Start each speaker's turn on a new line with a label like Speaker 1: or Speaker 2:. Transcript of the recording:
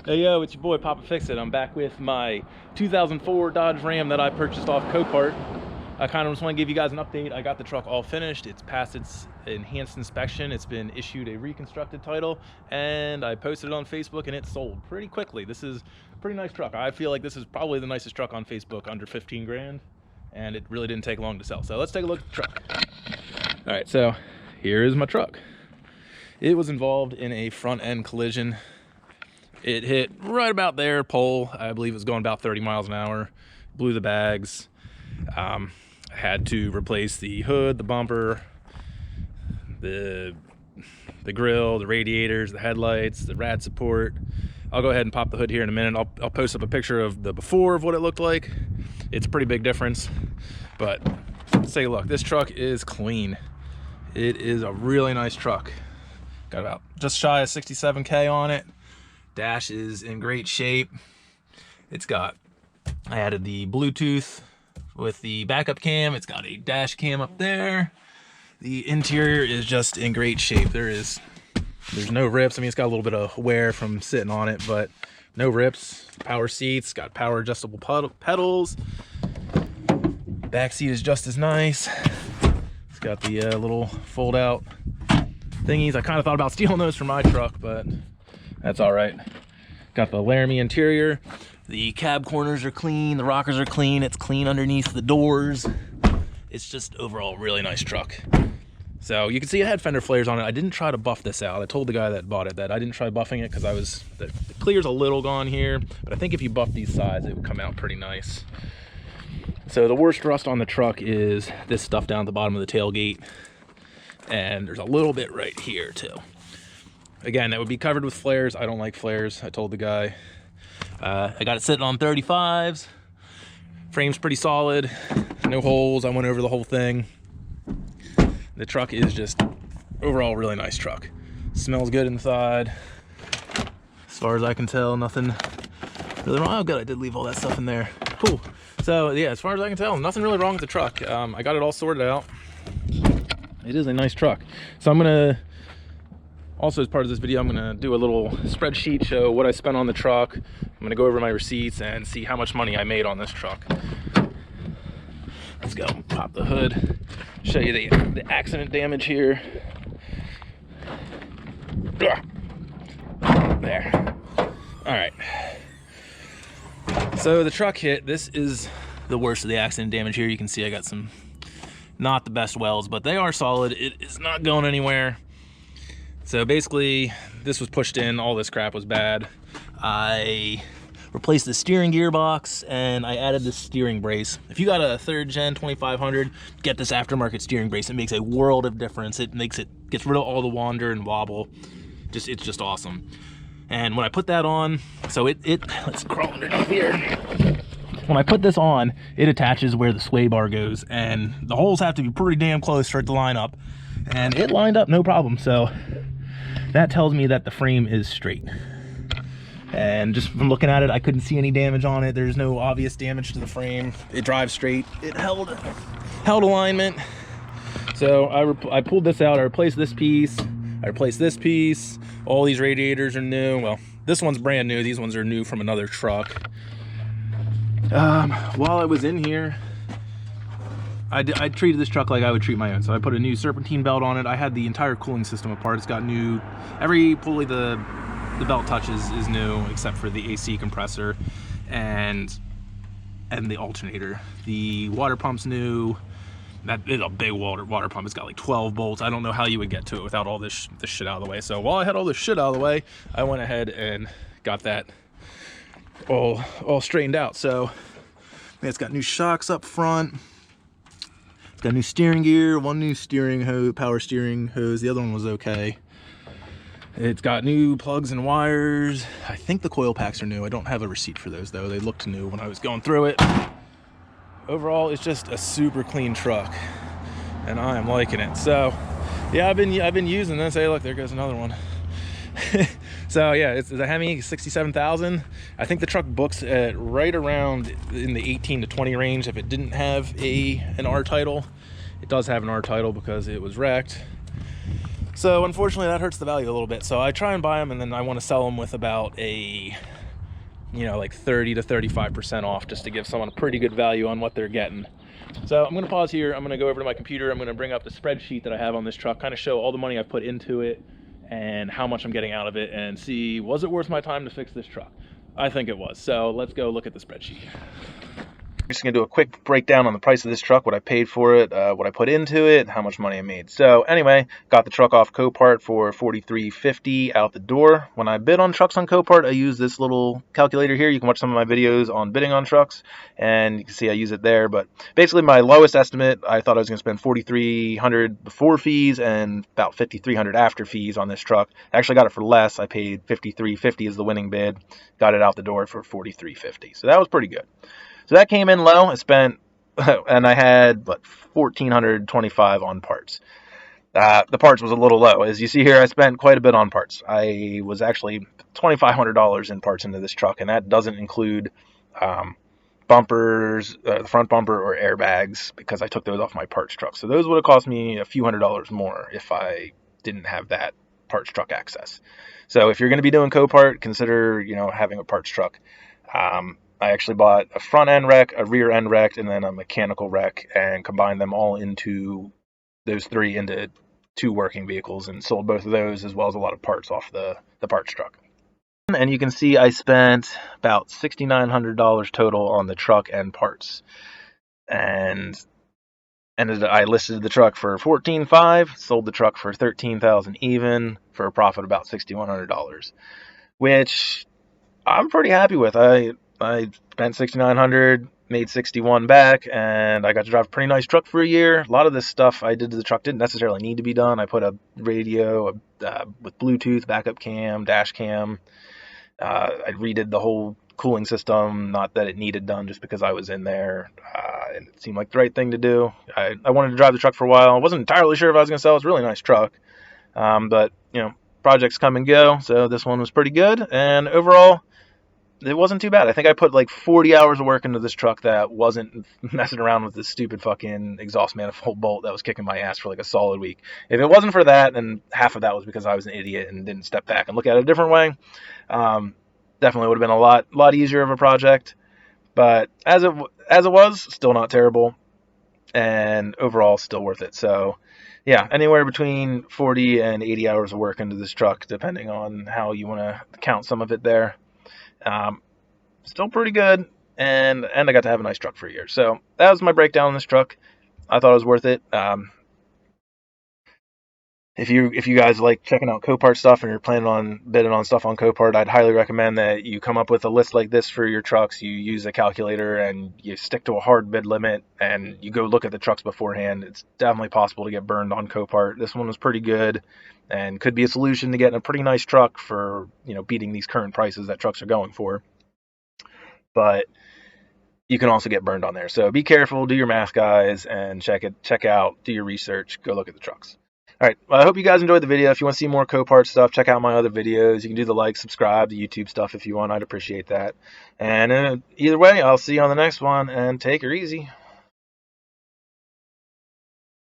Speaker 1: Hey yo, it's your boy Papa Fix It. I'm back with my 2004 Dodge Ram that I purchased off Copart. I kind of just want to give you guys an update. I got the truck all finished. It's passed its enhanced inspection. It's been issued a reconstructed title, and I posted it on Facebook and it sold pretty quickly. This is a pretty nice truck. I feel like this is probably the nicest truck on Facebook, under 15 grand, and it really didn't take long to sell. So let's take a look at the truck. All right, so here is my truck. It was involved in a front end collision. It hit right about there, pole. I believe it was going about 30 miles an hour. Blew the bags. I had to replace the hood, the bumper, the grill, the radiators, the headlights, the rad support. I'll go ahead and pop the hood here in a minute. I'll post up a picture of the before of what it looked like. It's a pretty big difference, but let's take a look. This truck is clean. It is a really nice truck. Got about just shy of 67K on it. Dash is in great shape. I added the Bluetooth with the backup cam. It's got a dash cam up there. The interior is just in great shape. There's no rips. I mean, it's got a little bit of wear from sitting on it, but no rips. Power seats, got power adjustable pedals. Back seat is just as nice. It's got the little fold out thingies. I kind of thought about stealing those from my truck, but that's all right. Got the Laramie interior. The cab corners are clean. The rockers are clean. It's clean underneath the doors. It's just overall really nice truck. So you can see it had Fender Flares on it. I didn't try to buff this out. I told the guy that bought it that I didn't try buffing it because the clear's a little gone here, but I think if you buff these sides, it would come out pretty nice. So the worst rust on the truck is this stuff down at the bottom of the tailgate. And there's a little bit right here too. Again, that would be covered with flares. I don't like flares. I told the guy. I got it sitting on 35s. Frame's pretty solid. No holes. I went over the whole thing. The truck is just overall really nice truck. Smells good inside. As far as I can tell, nothing really wrong. Oh, good. I did leave all that stuff in there. Cool. So yeah, as far as I can tell, nothing really wrong with the truck. I got it all sorted out. It is a nice truck. So I'm gonna also, as part of this video, I'm gonna do a little spreadsheet, show what I spent on the truck. I'm gonna go over my receipts and see how much money I made on this truck. Let's go, pop the hood, show you the accident damage here. There. All right. So the truck hit, this is the worst of the accident damage here. You can see I got some not the best welds, but they are solid. It is not going anywhere. So basically, this was pushed in, all this crap was bad. I replaced the steering gearbox and I added this steering brace. If you got a 3rd gen 2500, get this aftermarket steering brace. It makes a world of difference. Gets rid of all the wander and wobble. It's just awesome. And when I put that on, so let's crawl underneath here. When I put this on, it attaches where the sway bar goes, and the holes have to be pretty damn close for it to line up. And it lined up no problem, so that tells me that the frame is straight. And just from looking at it, I couldn't see any damage on it. There's no obvious damage to the frame. It drives straight. It held alignment. So I pulled this out. I replaced this piece. I replaced this piece. All these radiators are new. Well, this one's brand new. These ones are new from another truck. While I was in here, I treated this truck like I would treat my own. So I put a new serpentine belt on it. I had the entire cooling system apart. It's got new, every pulley the belt touches is new, except for the AC compressor and the alternator. The water pump's new. That is a big water pump. It's got like 12 bolts. I don't know how you would get to it without all this shit out of the way. So while I had all this shit out of the way, I went ahead and got that all straightened out. So it's got new shocks up front. It's got new steering gear, one new steering hose, power steering hose. The other one was okay. It's got new plugs and wires. I think the coil packs are new. I don't have a receipt for those though. They looked new when I was going through it. Overall, it's just a super clean truck, and I am liking it. So, yeah, I've been using this. Hey, look, there goes another one. So yeah, it's a Hemi 67,000. I think the truck books at right around in the 18 to 20 range if it didn't have an R title. It does have an R title because it was wrecked. So unfortunately that hurts the value a little bit. So I try and buy them, and then I want to sell them with about a, like 30 to 35% off, just to give someone a pretty good value on what they're getting. So I'm going to pause here. I'm going to go over to my computer. I'm going to bring up the spreadsheet that I have on this truck, kind of show all the money I've put into it and how much I'm getting out of it, and see, was it worth my time to fix this truck? I think it was. So let's go look at the spreadsheet. I'm just going to do a quick breakdown on the price of this truck, what I paid for it, what I put into it, how much money I made. So anyway, got the truck off COPART for $43.50 out the door. When I bid on trucks on COPART, I use this little calculator here. You can watch some of my videos on bidding on trucks, and you can see I use it there. But basically, my lowest estimate, I thought I was going to spend $4,300 before fees and about $5,300 after fees on this truck. I actually got it for less. I paid $53.50 as the winning bid. Got it out the door for $43.50. So that was pretty good. So that came in low. I spent, and I had, $1,425 on parts. The parts was a little low. As you see here, I spent quite a bit on parts. I was actually $2,500 in parts into this truck, and that doesn't include bumpers, the front bumper, or airbags, because I took those off my parts truck. So those would have cost me a few $100s more if I didn't have that parts truck access. So if you're going to be doing COPART, consider, having a parts truck. I actually bought a front end wreck, a rear end wreck, and then a mechanical wreck, and combined them all into those three into two working vehicles, and sold both of those, as well as a lot of parts off the parts truck. And you can see I spent about $6,900 total on the truck and parts. And I listed the truck for $14,500, sold the truck for $13,000 even, for a profit of about $6,100, which I'm pretty happy with. I spent $6,900, made $61 back, and I got to drive a pretty nice truck for a year. A lot of this stuff I did to the truck didn't necessarily need to be done. I put a radio with Bluetooth, backup cam, dash cam. I redid the whole cooling system, not that it needed done, just because I was in there, and it seemed like the right thing to do. I wanted to drive the truck for a while. I wasn't entirely sure if I was going to sell it. It's a really nice truck, but projects come and go, so this one was pretty good, and overall it wasn't too bad. I think I put 40 hours of work into this truck that wasn't messing around with this stupid fucking exhaust manifold bolt that was kicking my ass for a solid week. If it wasn't for that, and half of that was because I was an idiot and didn't step back and look at it a different way, definitely would have been a lot easier of a project. But as it was, still not terrible, and overall still worth it. So yeah, anywhere between 40 and 80 hours of work into this truck, depending on how you want to count some of it there. Still pretty good, and I got to have a nice truck for a year. So that was my breakdown on this truck. I thought it was worth it. If you guys like checking out COPART stuff and you're planning on bidding on stuff on COPART, I'd highly recommend that you come up with a list like this for your trucks. You use a calculator and you stick to a hard bid limit, and you go look at the trucks beforehand. It's definitely possible to get burned on COPART. This one was pretty good, and could be a solution to getting a pretty nice truck for beating these current prices that trucks are going for. But you can also get burned on there. So be careful, do your math, guys, and check out, do your research, go look at the trucks. All right, well, I hope you guys enjoyed the video. If you want to see more COPART stuff, check out my other videos. You can do the subscribe, the YouTube stuff if you want. I'd appreciate that. And either way, I'll see you on the next one, and take her easy.